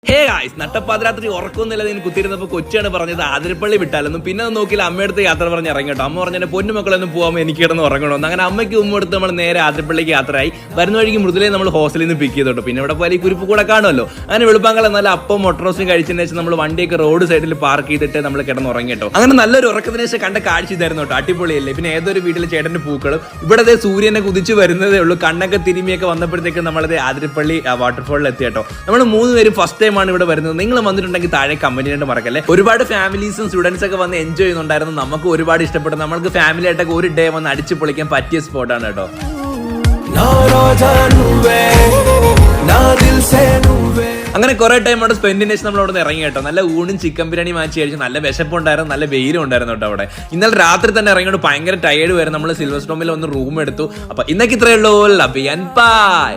Hey guys, നട്ടപ്പാതിരാത്രി ഉറക്കൊന്നുമില്ല കുത്തിയിരുന്നപ്പോൾ കൊച്ചാണ് പറഞ്ഞത് ആതിരപ്പള്ളി വിട്ടാലെന്നും പിന്നെ നോക്കിയില്ല അമ്മയടുത്ത് യാത്ര പറഞ്ഞ് ഇറങ്ങിട്ടോ. അമ്മ പറഞ്ഞ പൊന്നുമക്കളൊന്നും പോകാൻ എനിക്ക് കിടന്ന് ഉറങ്ങണമെന്ന്. അങ്ങനെ അമ്മയ്ക്ക് ഉമ്മടുത്ത് നമ്മൾ നേരെ ആതിരപ്പള്ളിക്ക് യാത്രയായി. വരുന്ന വഴിക്ക് മൃദുലയെ നമ്മൾ ഹോസ്റ്റലിൽ നിന്ന് പിക്ക് ചെയ്തോട്ടോ. പിന്നെ ഇവിടെ പോലെ കുരിപ്പ് കൂടെ കാണുമല്ലോ. അങ്ങനെ വെളുപ്പാങ്കാലം നല്ല അപ്പം മൊട്ടറോസും കഴിച്ചതിന് ശേഷം നമ്മൾ വണ്ടിയൊക്കെ റോഡ് സൈഡിൽ പാർക്ക് ചെയ്തിട്ട് നമ്മൾ കിടന്ന് ഉറങ്ങിട്ടോ. അങ്ങനെ നല്ലൊരു ഉറക്കത്തിന് ശേഷം കണ്ട കാഴ്ച ഇതായിരുന്നു കേട്ടോ. അടിപൊളിയല്ലേ. പിന്നെ ഏതൊരു വീട്ടിലെ ചേട്ടന്റെ പൂക്കളും ഇവിടെ സൂര്യനെ കുതിച്ച് വരുന്നതേ ഉള്ളൂ. കണ്ണൊക്കെ തിരുമിയൊക്കെ വന്നപ്പോഴത്തേക്ക് നമ്മളത് ആതിരപ്പള്ളി വാട്ടർഫോളിൽ എത്തിയട്ടോ. നമ്മൾ 3 പേരും ഫസ്റ്റ് ടൈം ആണ് ഇവിടെ വരുന്നത്. നിങ്ങൾ വന്നിട്ടുണ്ടെങ്കിൽ താഴെ കമന്റ് ചെയ്യേണ്ട മറക്കല്ലേ. ഒരുപാട് ഫാമിലീസും സ്റ്റുഡൻസ് ഒക്കെ വന്ന് എൻജോയ് ചെയ്യുന്നുണ്ടായിരുന്നു. നമുക്ക് ഒരുപാട് ഇഷ്ടപ്പെട്ടു. നമുക്ക് ഫാമിലി ആയിട്ടൊക്കെ ഒരു ഡേ വന്ന് അടിച്ചു പൊളിക്കാൻ പറ്റിയ സ്പോട്ടാണ് കേട്ടോ. അങ്ങനെ കുറെ ടൈം അവിടെ സ്പെൻഡിന് ശേഷം നമ്മൾ അവിടെ നിന്ന് ഇറങ്ങി കേട്ടോ. നല്ല ഊണും ചിക്കൻ ബിരിയാണി മാറ്റി കഴിച്ചു. നല്ല വിശപ്പുണ്ടായിരുന്നു, നല്ല വെയിലും ഉണ്ടായിരുന്നു കേട്ടോ അവിടെ. ഇന്നലെ രാത്രി തന്നെ ഇറങ്ങിയോണ്ട് ഭയങ്കര ടയേർഡ് വരും. നമ്മൾ സിൽവർ സ്റ്റോമിൽ ഒന്ന് റൂം എടുത്തു. അപ്പൊ ഇന്നൊക്കെ ഇത്രയേ ഉള്ളൂ. Love you and by.